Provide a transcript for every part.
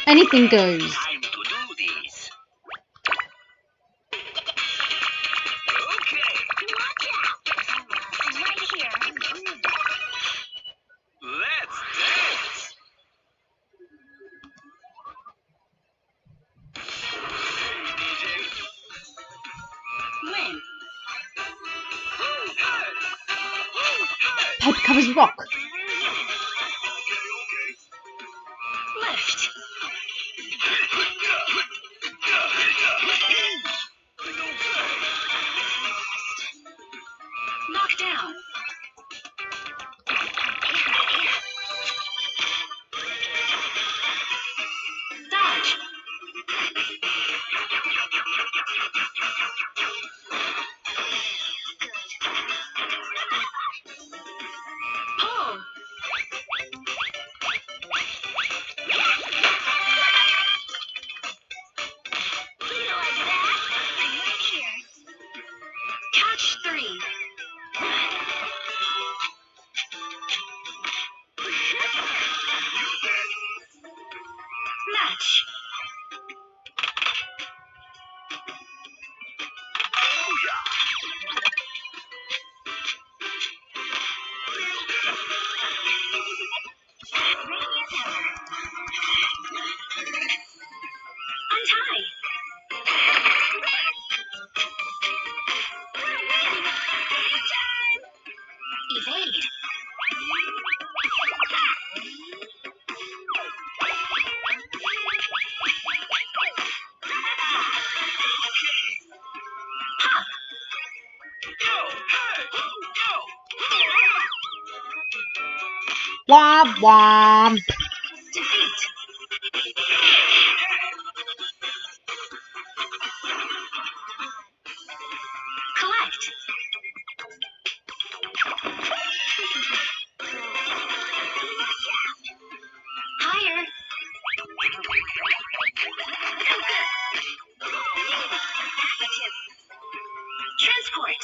Anything goes. Time to do this. Okay. Watch out! I'm right here. Let's dance. Hey, DJ. When? Pipe covers rock. Left. Knock down. Dodge. Pull. You like that? I'm right here. Catch 3. Match. Untie. Evade. Womp womp. Defeat. Collect. Higher. Transport.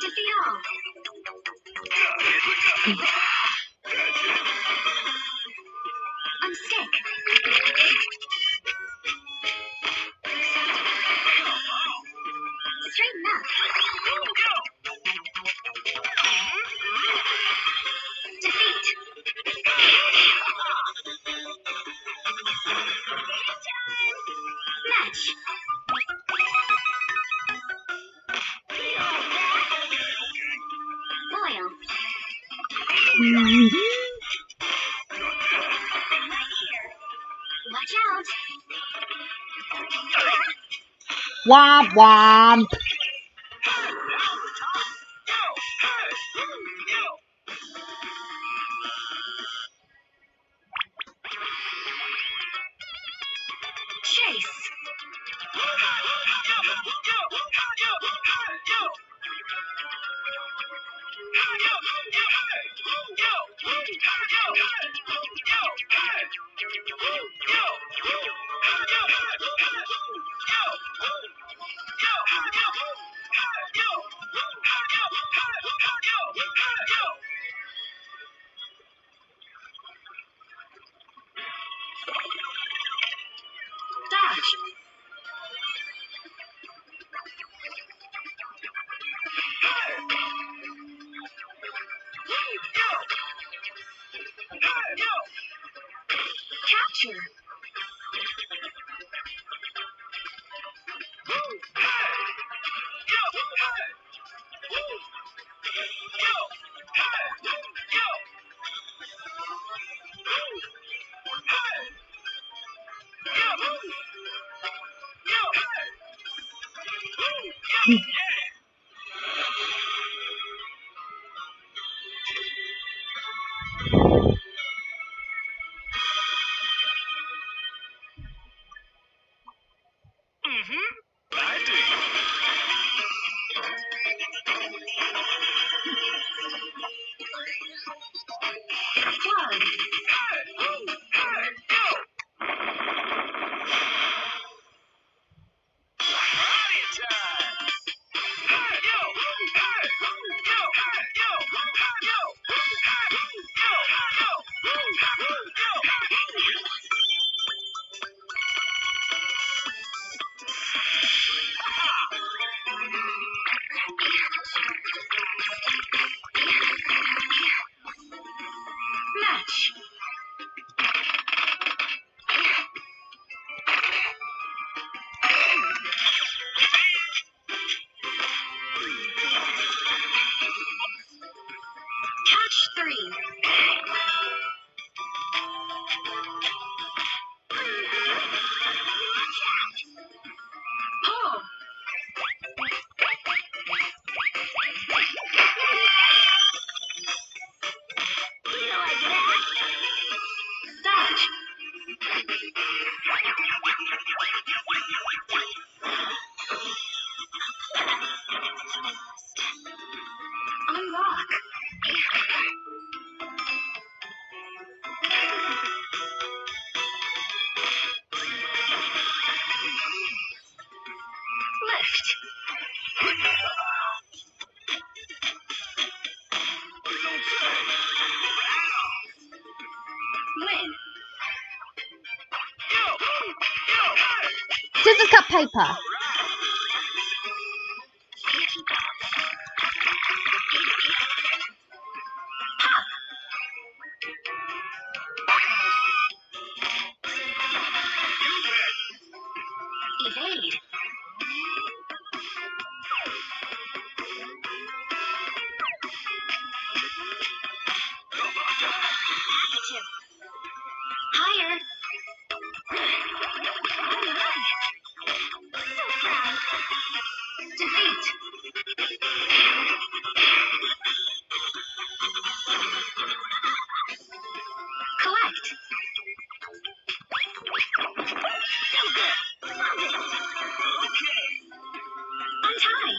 Defeat all. Unstick. Straighten up. Defeat. Match. Boil. Right here. Watch out. Womp womp. Chase. Dodge. Capture. Plug. Party time! Match. Catch 3. Pull. You like that? Dodge. Unlock. Lift. Win. Scissors, cut, paper. Evade. Active. Higher. Alright. So proud. Defeat. Collect. So good. Love it. Untie.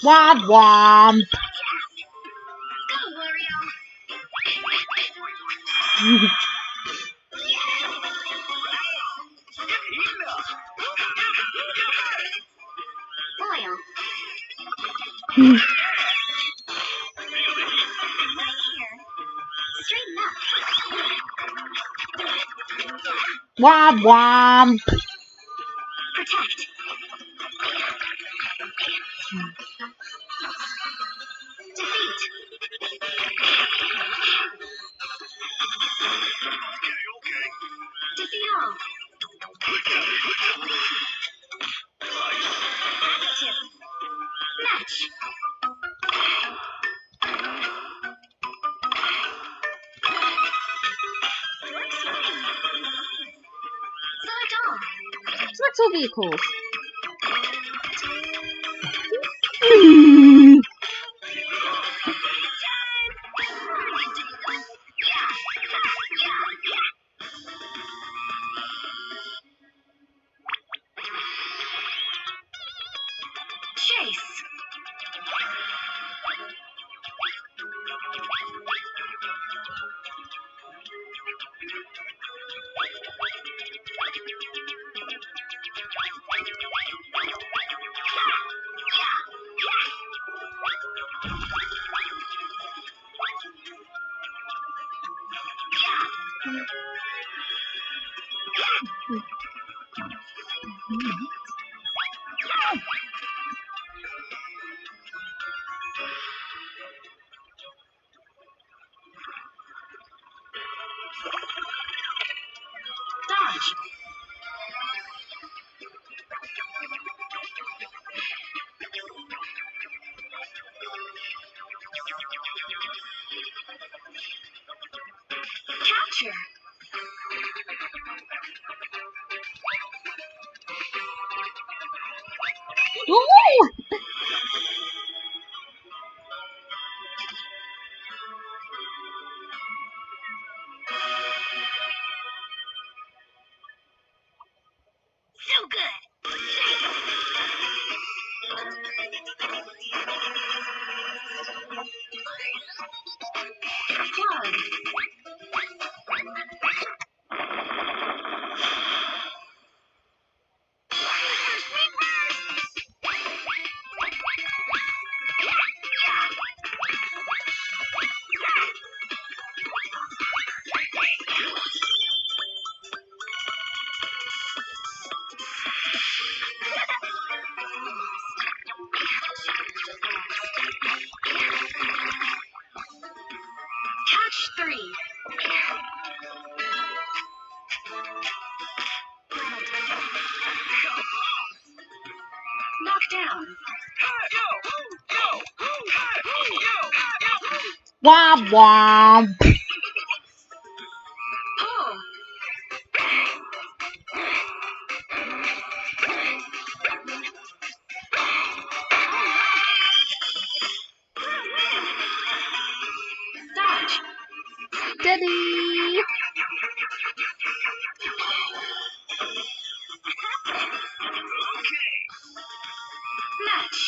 Womp womp. Go, Wario. Foil. Right here. Straighten up. Womp womp. Protect. Defeat. Defeat all. Active. Match. Works for me. Select all. Select all vehicles. Chase. Dodge. Capture. Ooh! So good. Plug. Catch 3. Knock down. Womp womp. Pull. Dodge. Steady. Match.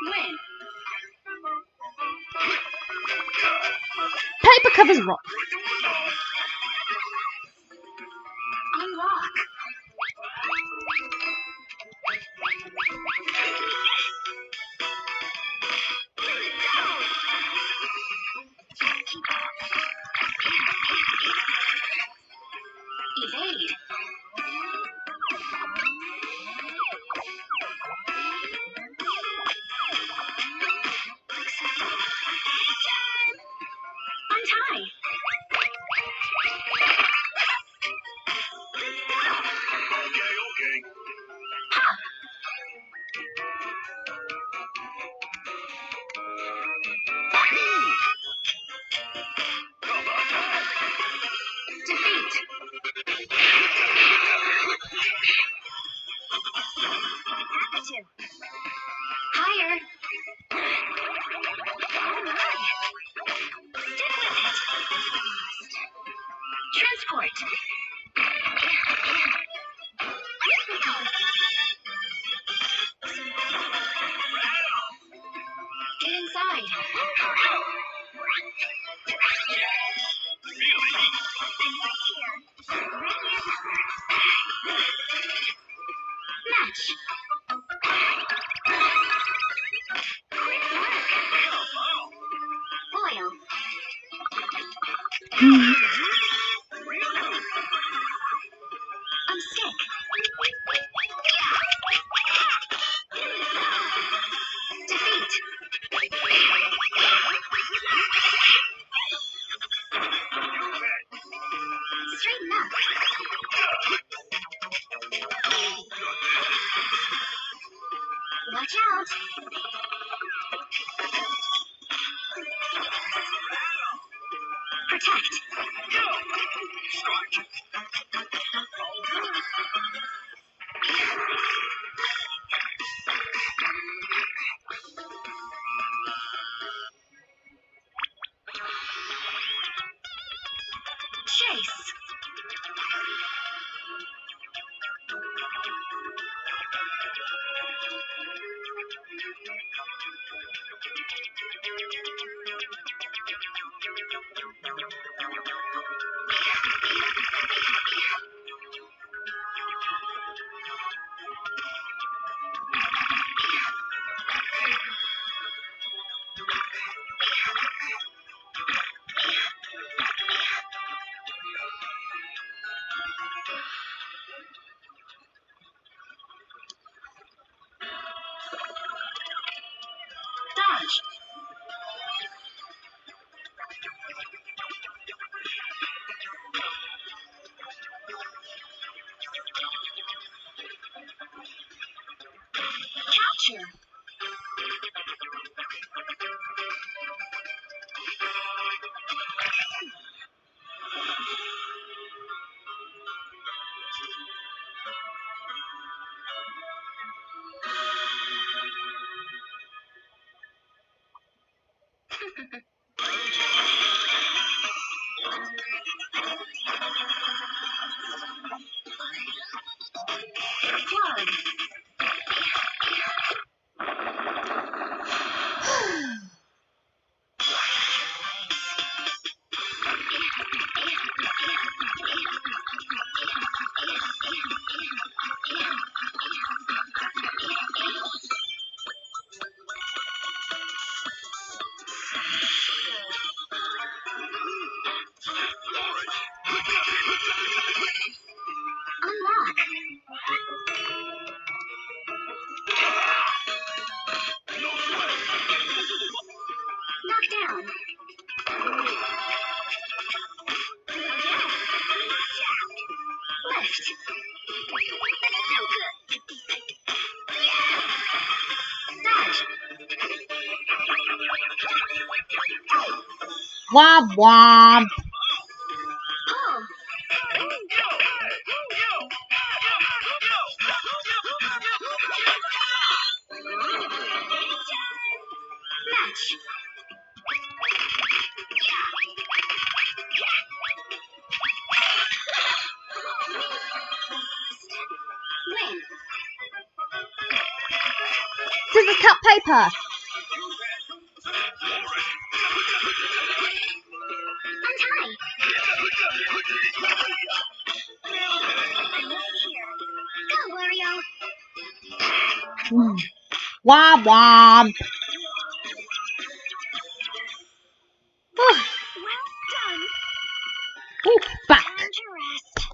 Win. Paper covers rock. Unlock. Evade. Untie. Defeat. Attitude. Higher. Alright. Stick with it. Transport. Get inside. Match. Quick work. Oil. Unstick. Defeat. Straighten up. Watch out. Protect. Chase. Dodge. Capture. Plug. Womp womp. Oh. Match. Win. Scissors, cut, paper. Untie. I'm right here. Go, Wario. Womp womp.